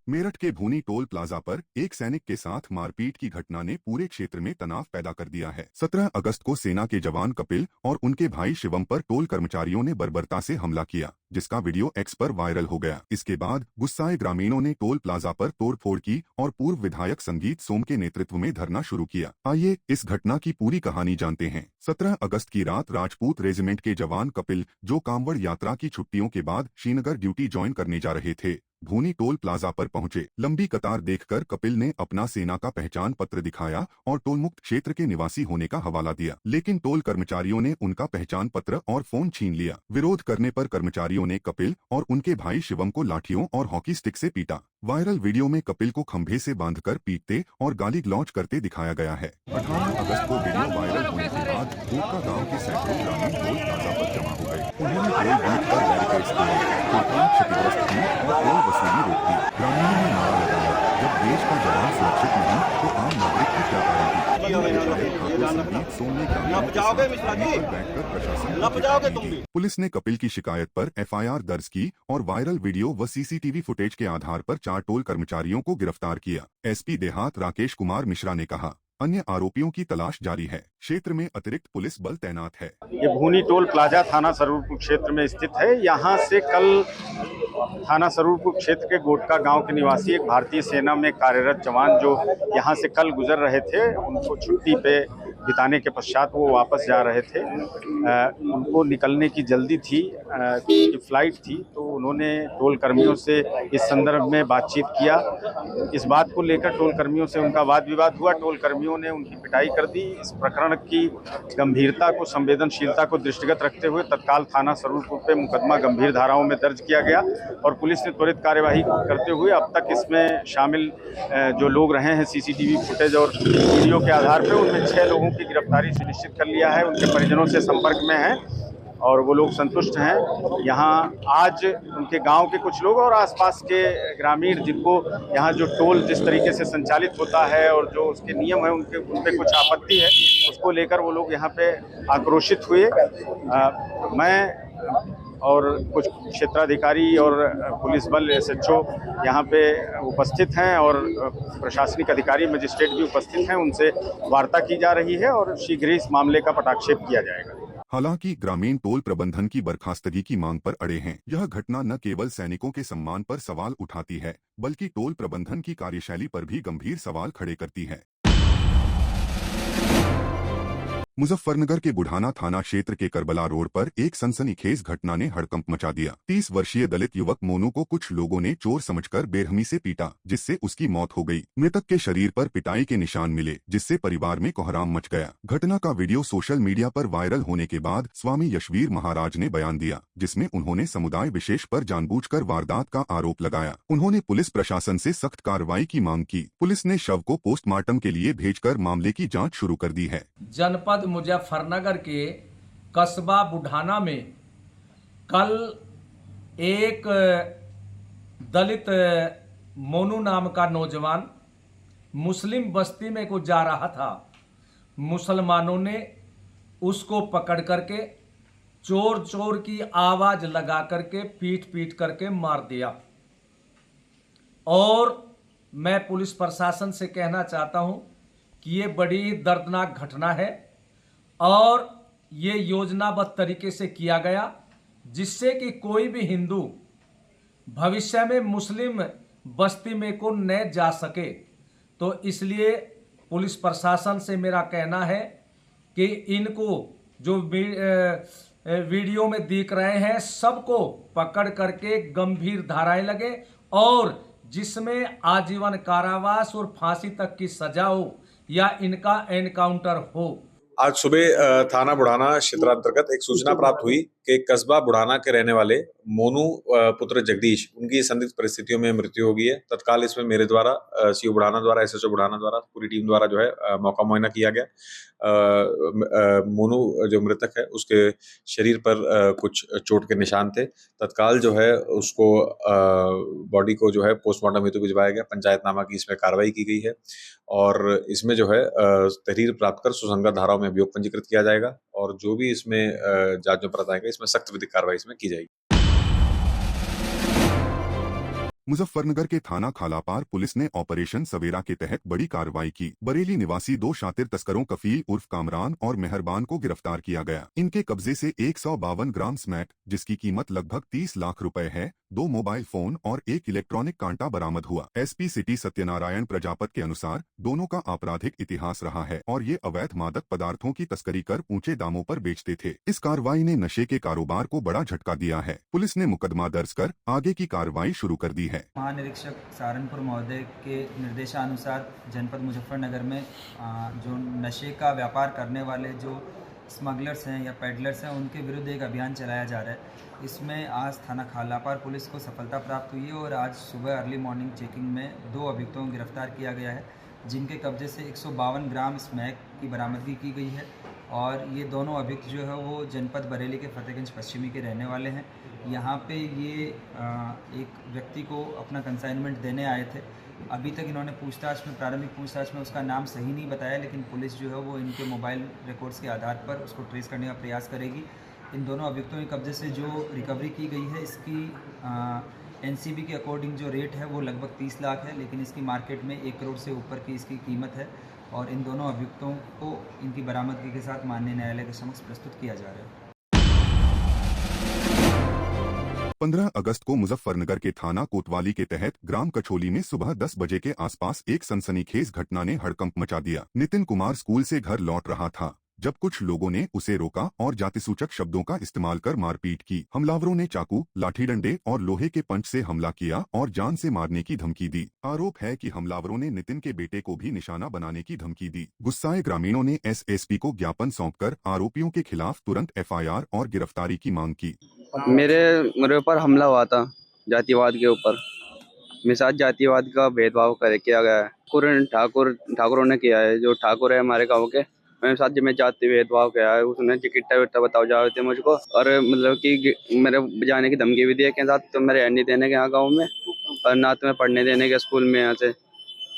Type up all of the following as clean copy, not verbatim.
मेरठ के भूनी toll plaza पर एक सैनिक के साथ मारपीट की घटना ने पूरे क्षेत्र में तनाव पैदा कर दिया है। 17 अगस्त को सेना के जवान कपिल और उनके भाई शिवम पर टोल कर्मचारियों ने बर्बरता से हमला किया, जिसका वीडियो एक्स पर वायरल हो गया। इसके बाद गुस्साए ग्रामीणों ने टोल प्लाजा पर तोड़फोड़ की और पूर्व विधायक संगीत सोम के नेतृत्व में धरना शुरू किया। आइए इस घटना की पूरी कहानी जानते हैं। 17 अगस्त की रात राजपूत रेजिमेंट के जवान कपिल, जो कांवड़ यात्रा की छुट्टियों के बाद श्रीनगर ड्यूटी ज्वाइन करने जा रहे थे, भूनी टोल प्लाजा पर पहुंचे। लंबी कतार देखकर कपिल ने अपना सेना का पहचान पत्र दिखाया और टोल मुक्त क्षेत्र के निवासी होने का हवाला दिया, लेकिन टोल कर्मचारियों ने उनका पहचान पत्र और फोन छीन लिया। विरोध करने पर कर्मचारियों ने कपिल और उनके भाई शिवम को लाठियों और हॉकी स्टिक से पीटा। वायरल वीडियो में कपिल को खंभे से बांधकर पीटते और गाली गलौज करते दिखाया गया है। 18 अगस्त को वीडियो वायरल होने के बाद गोटका गांव के सैकड़ों ग्रामीण टोल प्लाजा पर जमा हो गए। उन्होंने टोल बूथ पर बैरिकेड्स तोड़े, टोल क्षतिग्रस्त की और टोल वसूली रोक दी। ग्रामीणों ने नारा लगाया, जब देश का जवान सुरक्षित नहीं तो आम नागरिक की क्या करेगी। पुलिस ने कपिल की शिकायत पर एफआईआर दर्ज की और वायरल वीडियो व सीसीटीवी फुटेज के आधार पर 4 टोल कर्मचारियों को गिरफ्तार किया। एसपी देहात राकेश कुमार मिश्रा ने कहा, अन्य आरोपियों की तलाश जारी है। क्षेत्र में अतिरिक्त पुलिस बल तैनात है। ये भूनी टोल प्लाजा थाना सरूरपुर क्षेत्र में स्थित है। यहाँ से कल थाना सरूरपुर क्षेत्र के गोटका गांव के निवासी एक भारतीय सेना में कार्यरत जवान जो यहाँ से कल गुजर रहे थे, उनको छुट्टी पे बिताने के पश्चात वो वापस जा रहे थे। उनको निकलने की जल्दी थी, फ्लाइट थी, तो उन्होंने टोल कर्मियों से इस संदर्भ में बातचीत किया। इस बात को लेकर टोल कर्मियों से उनका वाद विवाद हुआ। टोल कर्मियों ने उनकी पिटाई कर दी। इस प्रकरण की गंभीरता को, संवेदनशीलता को दृष्टिगत रखते हुए तत्काल थाना सरूरपुर पे मुकदमा गंभीर धाराओं में दर्ज किया गया और पुलिस ने त्वरित कार्यवाही करते हुए अब तक इसमें शामिल जो लोग रहे हैं, सीसीटीवी फुटेज और वीडियो के आधार पर उनमें 6 लोगों की गिरफ्तारी सुनिश्चित कर लिया है। उनके परिजनों से संपर्क में हैं और वो लोग संतुष्ट हैं। यहाँ आज उनके गांव के कुछ लोग और आसपास के ग्रामीण, जिनको यहाँ जो टोल जिस तरीके से संचालित होता है और जो उसके नियम है उन पे कुछ आपत्ति है, उसको लेकर वो लोग यहाँ पे आक्रोशित हुए। मैं और कुछ क्षेत्राधिकारी और पुलिस बल एसएचओ यहाँ पे उपस्थित हैं और प्रशासनिक अधिकारी मजिस्ट्रेट भी उपस्थित हैं। उनसे वार्ता की जा रही है और शीघ्र ही इस मामले का पटाक्षेप किया जाएगा। हालांकि ग्रामीण टोल प्रबंधन की बर्खास्तगी की मांग पर अड़े हैं। यह घटना न केवल सैनिकों के सम्मान पर सवाल उठाती है, बल्कि टोल प्रबंधन की कार्यशैली पर भी गंभीर सवाल खड़े करती है। मुजफ्फरनगर के बुढ़ाना थाना क्षेत्र के करबला रोड पर एक सनसनीखेज घटना ने हड़कंप मचा दिया। 30 वर्षीय दलित युवक मोनू को कुछ लोगों ने चोर समझकर बेरहमी से पीटा, जिससे उसकी मौत हो गई। मृतक के शरीर पर पिटाई के निशान मिले, जिससे परिवार में कोहराम मच गया। घटना का वीडियो सोशल मीडिया पर वायरल होने के बाद स्वामी यशवीर महाराज ने बयान दिया, जिसमें उन्होंने समुदाय विशेष पर जानबूझकर वारदात का आरोप लगाया। उन्होंने पुलिस प्रशासन से सख्त कार्रवाई की मांग की। पुलिस ने शव को पोस्टमार्टम के लिए भेजकर मामले की जाँच शुरू कर दी है। जनपद मुजफ्फरनगर के कस्बा बुढ़ाना में कल एक दलित मोनू नाम का नौजवान मुस्लिम बस्ती में को जा रहा था। मुसलमानों ने उसको पकड़ करके चोर चोर की आवाज लगा करके पीट पीट करके मार दिया। और मैं पुलिस प्रशासन से कहना चाहता हूं कि ये बड़ी दर्दनाक घटना है और ये योजनाबद्ध तरीके से किया गया, जिससे कि कोई भी हिंदू भविष्य में मुस्लिम बस्ती में को न जा सके। तो इसलिए पुलिस प्रशासन से मेरा कहना है कि इनको जो वीडियो में दिख रहे हैं, सबको पकड़ करके गंभीर धाराएं लगे और जिसमें आजीवन कारावास और फांसी तक की सजा हो या इनका एनकाउंटर हो। आज सुबह थाना बुढ़ाना क्षेत्रांतर्गत एक सूचना प्राप्त हुई कि कस्बा बुढ़ाना के रहने वाले मोनू पुत्र जगदीश, उनकी संदिग्ध परिस्थितियों में मृत्यु हो गई है। तत्काल इसमें मेरे द्वारा, सीओ बुढ़ाना द्वारा, एसएचओ बुढ़ाना द्वारा, पूरी टीम द्वारा जो है मौका मुआयना किया गया। मोनू जो मृतक है उसके शरीर पर कुछ चोट के निशान थे। तत्काल जो है उसको बॉडी को जो है पोस्टमार्टम हेतु भिजवाया गया। पंचायतनामा की इसमें कार्रवाई की गई है और इसमें जो है तहरीर प्राप्त कर सुसंगत धाराओं में अभियोग पंजीकृत किया जाएगा और जो भी इसमें जांच में पता आएगा, इसमें सख्त विधिक कार्रवाई इसमें की जाएगी। मुजफ्फरनगर के थाना खालापार पुलिस ने ऑपरेशन सवेरा के तहत बड़ी कार्रवाई की। बरेली निवासी 2 शातिर तस्करों कफील उर्फ कामरान और मेहरबान को गिरफ्तार किया गया। इनके कब्जे से 152 ग्राम स्मैक, जिसकी कीमत लगभग 30 लाख रुपए है, 2 मोबाइल फोन और 1 इलेक्ट्रॉनिक कांटा बरामद हुआ। एसपी सिटी सत्यनारायण प्रजापत के अनुसार दोनों का आपराधिक इतिहास रहा है और ये अवैध मादक पदार्थों की तस्करी कर ऊंचे दामों पर बेचते थे। इस कार्रवाई ने नशे के कारोबार को बड़ा झटका दिया है। पुलिस ने मुकदमा दर्ज कर आगे की कार्रवाई शुरू कर दी है। महानिरीक्षक सहारनपुर महोदय के निर्देशानुसार जनपद मुजफ्फरनगर में जो नशे का व्यापार करने वाले जो स्मगलर्स हैं या पेडलर्स हैं, उनके विरुद्ध एक अभियान चलाया जा रहा है। इसमें आज थाना खालापार पुलिस को सफलता प्राप्त हुई है और आज सुबह अर्ली मॉर्निंग चेकिंग में 2 अभियुक्तों को गिरफ्तार किया गया है, जिनके कब्जे से 152 ग्राम स्मैक की बरामदगी की गई है। और ये दोनों अभियुक्त जो है वो जनपद बरेली के फतेहगंज पश्चिमी के रहने वाले हैं। यहाँ पे ये एक व्यक्ति को अपना कंसाइनमेंट देने आए थे। अभी तक इन्होंने प्रारंभिक पूछताछ में उसका नाम सही नहीं बताया, लेकिन पुलिस जो है वो इनके मोबाइल रिकॉर्ड्स के आधार पर उसको ट्रेस करने का प्रयास करेगी। इन दोनों अभियुक्तों के कब्जे से जो रिकवरी की गई है, इसकी एनसीबी के अकॉर्डिंग जो रेट है वो लगभग 30 लाख है, लेकिन इसकी मार्केट में 1 करोड़ से ऊपर की इसकी कीमत है। और इन दोनों अभियुक्तों को इनकी बरामदगी के साथ माननीय न्यायालय के समक्ष प्रस्तुत किया जा रहा है। 15 अगस्त को मुजफ्फरनगर के थाना कोतवाली के तहत ग्राम कछोली में सुबह 10 बजे के आसपास एक सनसनीखेज घटना ने हड़कंप मचा दिया। नितिन कुमार स्कूल से घर लौट रहा था जब कुछ लोगों ने उसे रोका और जातिसूचक शब्दों का इस्तेमाल कर मारपीट की। हमलावरों ने चाकू, लाठी डंडे और लोहे के पंच से हमला किया और जान से मारने की धमकी दी। आरोप है कि हमलावरों ने नितिन के बेटे को भी निशाना बनाने की धमकी दी। गुस्साए ग्रामीणों ने एसएसपी को ज्ञापन सौंपकर आरोपियों के खिलाफ तुरंत एफआईआर और गिरफ्तारी की मांग की। मेरे ऊपर हमला हुआ था जातिवाद के ऊपर। मेरे साथ जातिवाद का भेदभाव किया गया है। ठाकुरों ने किया है। जो ठाकुर है हमारे गांव के, मेरे साथ जो जाति भेदभाव किया है, उसने चिकिट्टा विट्टा बताओ जा रहे थे मुझको, और मतलब कि मेरे बजाने की धमकी भी दी है कि साथ तो मेरे नहीं देने के यहाँ गाँव में और ना तुम्हें पढ़ने देने के स्कूल में। यहाँ से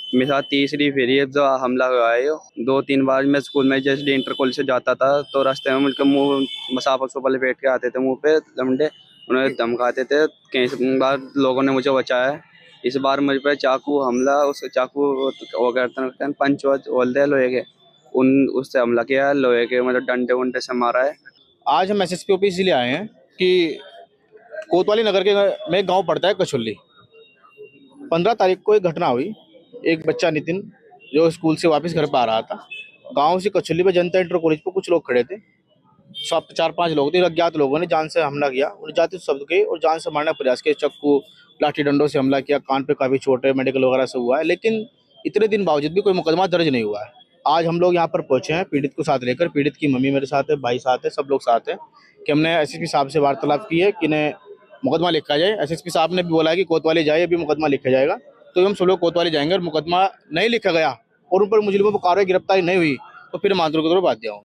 मेरे साथ तीसरी फेरी जो हमला हुआ है। 2-3 बार मैं स्कूल में जैसे इंटर कॉलेज से जाता था तो रास्ते में मुझके मुँह मसाफा सुपा लपेट के आते थे, मुँह पे लमडे, उन्हें धमकाते थे। कई बार लोगों ने मुझे बचाया है। इस बार मुझ पर चाकू हमला, उसके चाकू वगैरह पंच बोलते हैं लोहे के, उससे हमला किया है। लोहे के मतलब डंडे वंडे से मारा है। आज हम एसएसपी ऑफिस इसलिए आए हैं कि कोतवाली नगर के में गांव पड़ता है कछुल्ली। 15 तारीख को एक घटना हुई। एक बच्चा नितिन जो स्कूल से वापस घर पर आ रहा था, गांव से कछुल्ली पे जनता इंटर कॉलेज पर कुछ लोग खड़े थे। 4-5 लोग थे। अज्ञात लोगों ने जान से हमला किया, उन्हें जाति शब्द के और जान से मारने का प्रयास किया। चक्कू, लाठी डंडों से हमला किया। कान पे काफी चोट है, मेडिकल वगैरह से हुआ है, लेकिन इतने दिन बावजूद भी कोई मुकदमा दर्ज नहीं हुआ है। आज हम लोग यहाँ पर पहुंचे हैं पीड़ित को साथ लेकर। पीड़ित की मम्मी मेरे साथ है, भाई साथ है, सब लोग साथ हैं। कि हमने एसएसपी साहब से वार्तालाप की है कि इन्हें मुकदमा लिखा जाए। एसएसपी साहब ने भी बोला है कि कोतवाली जाए, अभी मुकदमा लिखा जाएगा। तो हम सब लोग कोतवाली जाएंगे और मुकदमा नहीं लिखा गया और उन पर मुजरिमों पर कार्रवाई गिरफ्तारी नहीं हुई तो फिर मानसूर की तरफ बाध्य हूँ।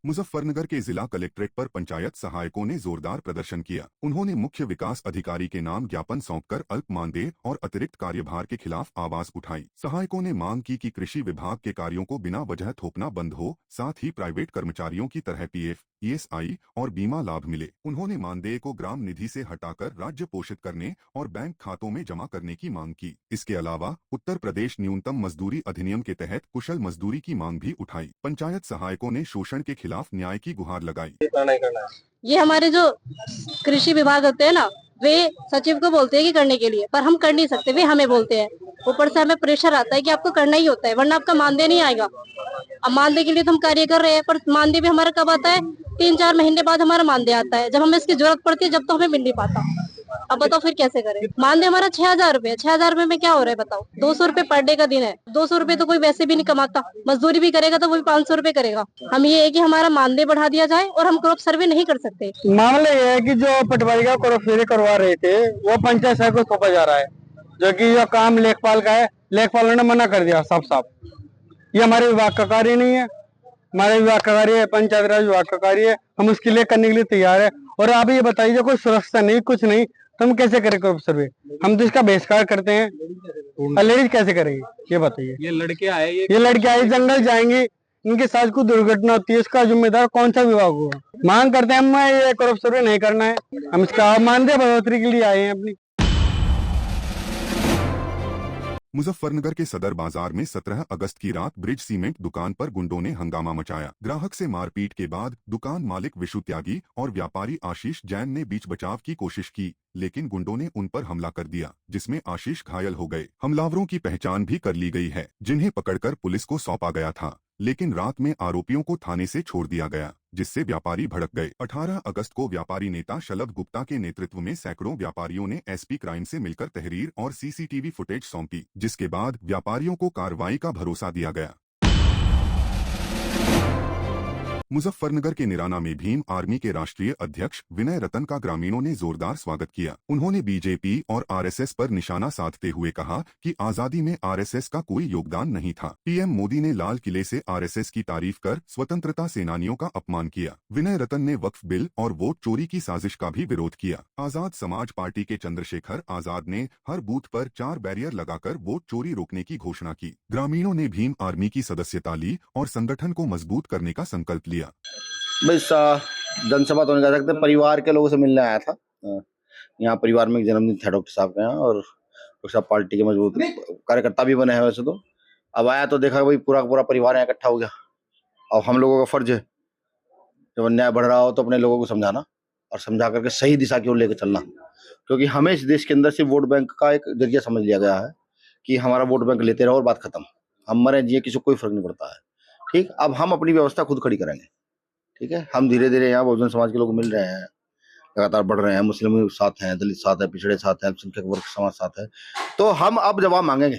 मुजफ्फरनगर के जिला कलेक्ट्रेट पर पंचायत सहायकों ने जोरदार प्रदर्शन किया। उन्होंने मुख्य विकास अधिकारी के नाम ज्ञापन सौंपकर अल्प मानदेय और अतिरिक्त कार्यभार के खिलाफ आवाज उठाई। सहायकों ने मांग की कि कृषि विभाग के कार्यों को बिना वजह थोपना बंद हो, साथ ही प्राइवेट कर्मचारियों की तरह पीएफ, ईएसआई और बीमा लाभ मिले। उन्होंने मानदेय को ग्राम निधि से हटाकर राज्य पोषित करने और बैंक खातों में जमा करने की मांग की। इसके अलावा उत्तर प्रदेश न्यूनतम मजदूरी अधिनियम के तहत कुशल मजदूरी की मांग भी उठाई। पंचायत सहायकों ने शोषण के खिलाफ न्याय की गुहार लगाई। ये हमारे जो कृषि विभाग होते हैं ना, वे सचिव को बोलते हैं कि करने के लिए, पर हम कर नहीं सकते, वे हमें बोलते हैं। ऊपर से हमें प्रेशर आता है कि आपको करना ही होता है, वरना आपका मानदेय नहीं आएगा। अब मानदेय के लिए तो हम कार्य कर रहे हैं, पर मानदेय भी हमारा कब आता है? 3-4 महीने बाद हमारा मानदेय आता है। जब हमें इसकी जरूरत पड़ती है, जब तो हमें मिल नहीं पाता। अब बताओ फिर कैसे करें? मानदेय हमारा 6000 रुपए है। 6000 रुपए में क्या हो रहा है बताओ? 200 रुपए पर डे का दिन है। 200 रुपए तो कोई वैसे भी नहीं कमाता। मजदूरी भी करेगा तो वो भी 500 रुपए करेगा। हम ये है कि हमारा मानदेय बढ़ा दिया जाए और हम क्रॉप सर्वे नहीं कर सकते। मामला ये है कि जो पटवारी का क्रॉप सर्वे करवा रहे थे वो पंचायत सहायक को सौंपा जा रहा है, जो कि जो काम लेखपाल का है, लेखपाल ने मना कर दिया साफ। ये हमारे विभाग का कार्य नहीं है। हमारे विभाग का कार्य है, पंचायत राज विभाग का कार्य है। हम उसके लिए करने के लिए तैयार है। और आप ये बताइए, कोई सुरक्षा नहीं, कुछ नहीं, तो हम कैसे करें क्रॉप सर्वे? हम तो इसका बहिष्कार करते हैं। लेडीज कैसे करेंगे ये बताइए? ये लड़के आए जंगल जाएंगी, इनके साथ कोई दुर्घटना होती है, इसका जिम्मेदार कौन सा विभाग होगा। मांग करते हैं हमें ये क्रॉप सर्वे नहीं करना है, हम इसका मानदेय बढ़ोतरी के लिए आए हैं अपनी। मुजफ्फरनगर के सदर बाजार में 17 अगस्त की रात ब्रिज सीमेंट दुकान पर गुंडों ने हंगामा मचाया। ग्राहक से मारपीट के बाद दुकान मालिक विशु त्यागी और व्यापारी आशीष जैन ने बीच बचाव की कोशिश की, लेकिन गुंडों ने उन पर हमला कर दिया, जिसमें आशीष घायल हो गए। हमलावरों की पहचान भी कर ली गई है, जिन्हें पकड़कर पुलिस को सौंपा गया था, लेकिन रात में आरोपियों को थाने से छोड़ दिया गया, जिससे व्यापारी भड़क गए। 18 अगस्त को व्यापारी नेता शलभ गुप्ता के नेतृत्व में सैकड़ों व्यापारियों ने एसपी क्राइम से मिलकर तहरीर और सीसीटीवी फुटेज सौंपी, जिसके बाद व्यापारियों को कार्रवाई का भरोसा दिया गया। मुजफ्फरनगर के निराना में भीम आर्मी के राष्ट्रीय अध्यक्ष विनय रतन का ग्रामीणों ने जोरदार स्वागत किया। उन्होंने बीजेपी और आरएसएस पर निशाना साधते हुए कहा कि आजादी में आरएसएस का कोई योगदान नहीं था। पीएम मोदी ने लाल किले से आरएसएस की तारीफ कर स्वतंत्रता सेनानियों का अपमान किया। विनय रतन ने वक्फ बिल और वोट चोरी की साजिश का भी विरोध किया। आजाद समाज पार्टी के चंद्रशेखर आजाद ने हर बूथ पर 4 बैरियर लगाकर वोट चोरी रोकने की घोषणा की। ग्रामीणों ने भीम आर्मी की सदस्यता ली और संगठन को मजबूत करने का संकल्प लिया। भाई जनसभा तो नहीं कह सकते, परिवार के लोगों से मिलने आया था। यहाँ परिवार में एक जन्मदिन था डॉक्टर साहब का यहाँ, और डॉक्टर साहब पार्टी के मजबूत कार्यकर्ता भी बने हैं वैसे तो। अब आया तो देखा भाई पूरा परिवार यहाँ इकट्ठा हो गया। अब हम लोगों का फर्ज है जब अन्याय बढ़ रहा हो तो अपने लोगों को समझाना और समझा करके सही दिशा की ओर लेकर चलना, क्योंकि हमें इस देश के अंदर से वोट बैंक का एक जरिया समझ लिया गया है कि हमारा वोट बैंक लेते रहो और बात खत्म, हम मरे जिए किसी को कोई फर्क नहीं पड़ता है। ठीक, अब हम अपनी व्यवस्था खुद खड़ी करेंगे। ठीक है, हम धीरे धीरे यहाँ बहुजन समाज के लोग मिल रहे हैं, लगातार बढ़ रहे हैं, मुस्लिम साथ हैं, दलित साथ है, पिछड़े साथ है, अल्पसंख्यक वर्ग समाज साथ है, तो हम अब जवाब मांगेंगे।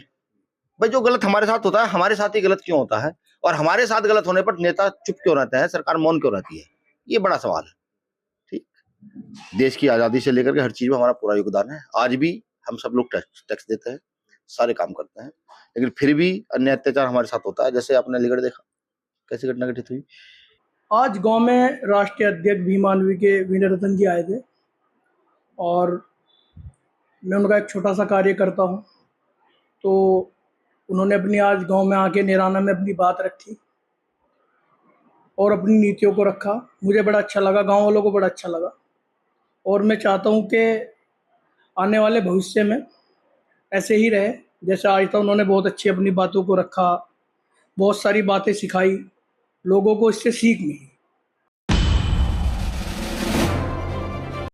भाई जो गलत हमारे साथ होता है, हमारे साथ ही गलत क्यों होता है, और हमारे साथ गलत होने पर नेता चुप क्यों रहते हैं, सरकार मौन क्यों रहती है, ये बड़ा सवाल है। ठीक, देश की आजादी से लेकर के हर चीज में हमारा पूरा योगदान है। आज भी हम सब लोग टैक्स देते हैं, सारे काम करते हैं, लेकिन फिर भी अन्य अत्याचार हमारे साथ होता है। जैसे आपने अलीगढ़ देखा कैसी घटना घटित हुई। आज गांव में राष्ट्रीय अध्यक्ष भीम आर्मी के विनय रतन जी आए थे और मैं उनका एक छोटा सा कार्य करता हूं, तो उन्होंने अपनी आज गांव में आके निराना में अपनी बात रखी और अपनी नीतियों को रखा। मुझे बड़ा अच्छा लगा, गांव वालों को बड़ा अच्छा लगा, और मैं चाहता हूं कि आने वाले भविष्य में ऐसे ही रहे जैसे आज था। उन्होंने बहुत अच्छी अपनी बातों को रखा, बहुत सारी बातें सिखाई, लोगों को इससे सीख मिली।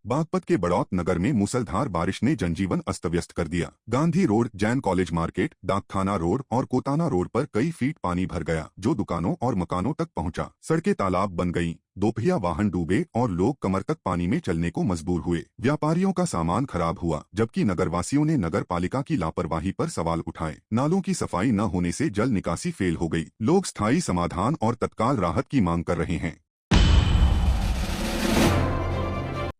बागपत के बड़ौत नगर में मूसलधार बारिश ने जनजीवन अस्त व्यस्त कर दिया। Gandhi road, Jain college market, डाकखाना रोड और कोताना रोड पर कई फीट पानी भर गया, जो दुकानों और मकानों तक पहुंचा। सड़कें तालाब बन गईं, दोपहिया वाहन डूबे और लोग कमर तक पानी में चलने को मजबूर हुए। व्यापारियों का सामान खराब हुआ, जबकि नगरवासियों ने नगर पालिका की लापरवाही पर सवाल उठाए। नालों की सफाई न होने से जल निकासी फेल हो गई। लोग स्थायी समाधान और तत्काल राहत की मांग कर रहे हैं।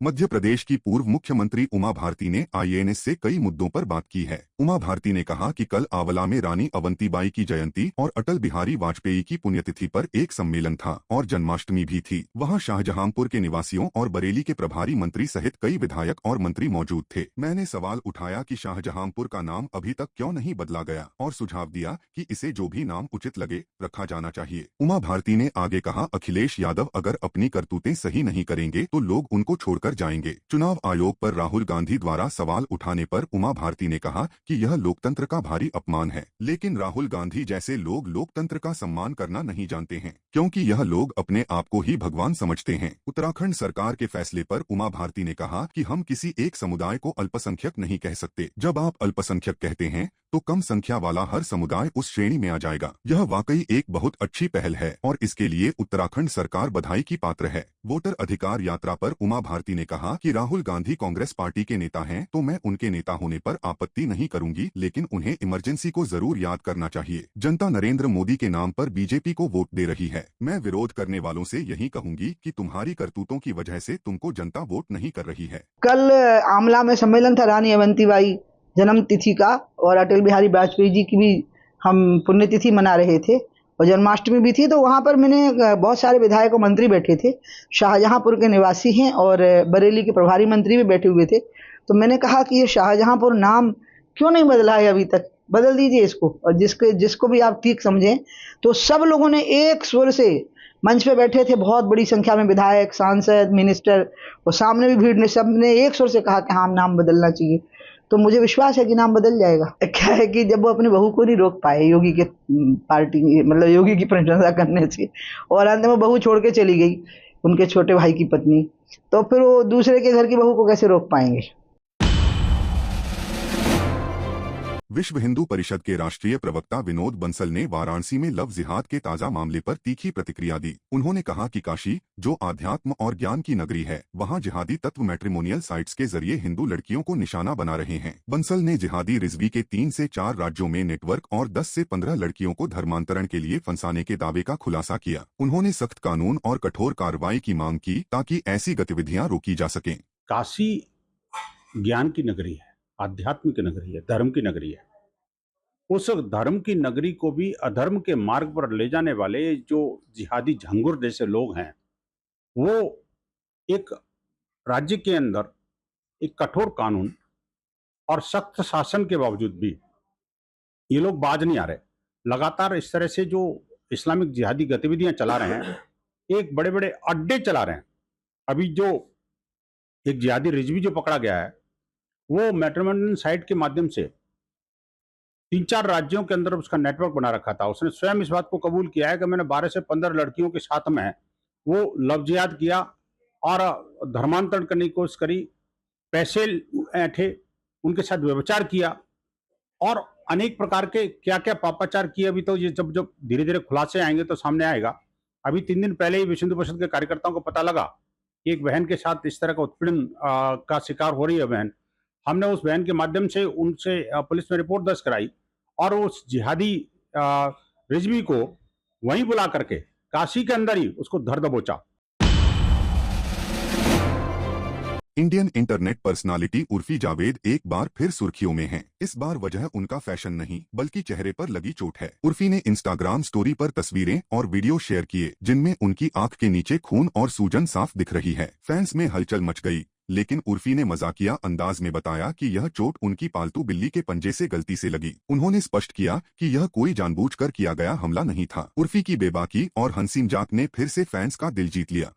मध्य प्रदेश की पूर्व मुख्यमंत्री उमा भारती ने आईएनएस से कई मुद्दों पर बात की है। उमा भारती ने कहा कि कल आंवला में रानी अवंतीबाई की जयंती और अटल बिहारी वाजपेयी की पुण्यतिथि पर एक सम्मेलन था और जन्माष्टमी भी थी। वहां शाहजहांपुर के निवासियों और बरेली के प्रभारी मंत्री सहित कई विधायक और मंत्री मौजूद थे। मैंने सवाल उठाया कि शाहजहांपुर का नाम अभी तक क्यों नहीं बदला गया और सुझाव दिया कि इसे जो भी नाम उचित लगे रखा जाना चाहिए। उमा भारती ने आगे कहा, अखिलेश यादव अगर अपनी करतूतें सही नहीं करेंगे तो लोग उनको छोड़कर जाएंगे। चुनाव आयोग पर राहुल गांधी द्वारा सवाल उठाने पर उमा भारती ने कहा कि यह लोकतंत्र का भारी अपमान है, लेकिन राहुल गांधी जैसे लोग लोकतंत्र का सम्मान करना नहीं जानते हैं, क्योंकि यह लोग अपने आप को ही भगवान समझते हैं। उत्तराखंड सरकार के फैसले पर उमा भारती ने कहा कि हम किसी एक समुदाय को अल्पसंख्यक नहीं कह सकते। जब आप अल्पसंख्यक कहते हैं तो कम संख्या वाला हर समुदाय उस श्रेणी में आ जाएगा। यह वाकई एक बहुत अच्छी पहल है और इसके लिए उत्तराखंड सरकार बधाई की पात्र है। वोटर अधिकार यात्रा पर उमा भारती ने कहा कि राहुल गांधी कांग्रेस पार्टी के नेता हैं तो मैं उनके नेता होने पर आपत्ति नहीं करूंगी, लेकिन उन्हें इमरजेंसी को जरूर याद करना चाहिए। जनता नरेंद्र मोदी के नाम पर बीजेपी को वोट दे रही है। मैं विरोध करने वालों से यही कहूंगी कि तुम्हारी करतूतों की वजह से तुमको जनता वोट नहीं कर रही है। कल आमला में सम्मेलन था रानी अवंतीबाई जन्म तिथि का, और अटल बिहारी वाजपेयी जी की भी हम पुण्यतिथि मना रहे थे और जन्माष्टमी भी थी। तो वहाँ पर मैंने बहुत सारे विधायक और मंत्री बैठे थे, शाहजहांपुर के निवासी हैं और बरेली के प्रभारी मंत्री भी बैठे हुए थे। तो मैंने कहा कि ये शाहजहांपुर नाम क्यों नहीं बदला है अभी तक, बदल दीजिए इसको। और जिसको भी आप ठीक समझें, तो सब लोगों ने एक स्वर से, मंच पे बैठे थे बहुत बड़ी संख्या में विधायक, सांसद, मिनिस्टर, और सामने भी भीड़ ने, सब ने एक स्वर से कहा कि हाँ नाम बदलना चाहिए। तो मुझे विश्वास है कि नाम बदल जाएगा। क्या है कि जब वो अपने बहू को नहीं रोक पाए योगी के पार्टी, मतलब योगी की प्रशंसा करने से, और अंत में बहू छोड़ के चली गई उनके छोटे भाई की पत्नी, तो फिर वो दूसरे के घर की बहू को कैसे रोक पाएंगे। विश्व हिंदू परिषद के राष्ट्रीय प्रवक्ता विनोद बंसल ने वाराणसी में लव जिहाद के ताजा मामले पर तीखी प्रतिक्रिया दी। उन्होंने कहा कि काशी, जो आध्यात्म और ज्ञान की नगरी है, वहां जिहादी तत्व मैट्रिमोनियल साइट्स के जरिए हिंदू लड़कियों को निशाना बना रहे हैं। बंसल ने जिहादी रिजवी के 3 से 4 राज्यों में नेटवर्क और 10 से 15 लड़कियों को धर्मांतरण के लिए फंसाने के दावे का खुलासा किया। उन्होंने सख्त कानून और कठोर कार्रवाई की मांग की ताकि ऐसी गतिविधियां रोकी जा सकें। काशी ज्ञान की नगरी है, आध्यात्म की नगरी है, धर्म की नगरी है। उस धर्म की नगरी को भी अधर्म के मार्ग पर ले जाने वाले जो जिहादी झंगुर जैसे लोग हैं, वो एक राज्य के अंदर एक कठोर कानून और सख्त शासन के बावजूद भी ये लोग बाज नहीं आ रहे। लगातार इस तरह से जो इस्लामिक जिहादी गतिविधियां चला रहे हैं, एक बड़े बड़े अड्डे चला रहे हैं। अभी जो एक जिहादी रिजवी जो पकड़ा गया है, वो मैट्रिमोनियल साइट के माध्यम से 3-4 राज्यों के अंदर उसका नेटवर्क बना रखा था। उसने स्वयं इस बात को कबूल किया है कि मैंने 12 से 15 लड़कियों के साथ में वो लव जिहाद किया और धर्मांतरण करने की कोशिश करी, पैसे ऐंठे, उनके साथ व्यभिचार किया और अनेक प्रकार के क्या क्या पापाचार किए। अभी तो ये जब जब धीरे धीरे खुलासे आएंगे तो सामने आएगा। अभी 3 दिन पहले ही विश्व हिंदू परिषद के कार्यकर्ताओं को पता लगा कि एक बहन के साथ इस तरह का उत्पीड़न का शिकार हो रही है बहन। हमने उस बहन के माध्यम से उनसे पुलिस में रिपोर्ट दर्ज कराई और उस जिहादी रिजवी को वहीं बुला करके काशी के अंदर ही उसको धर दबोचा। Indian internet personality Urfi Javed एक बार फिर सुर्खियों में हैं। इस बार वजह उनका फैशन नहीं बल्कि चेहरे पर लगी चोट है। उर्फी ने इंस्टाग्राम स्टोरी पर तस्वीरें और वीडियो शेयर किए जिनमें उनकी आंख के नीचे खून और सूजन साफ दिख रही है। फैंस में हलचल मच गई, लेकिन उर्फी ने मजाकिया अंदाज में बताया कि यह चोट उनकी पालतू बिल्ली के पंजे से गलती से लगी। उन्होंने स्पष्ट किया कि यह कोई जानबूझकर किया गया हमला नहीं था। उर्फी की बेबाकी और हंसी मजाक ने फिर से फैंस का दिल जीत लिया।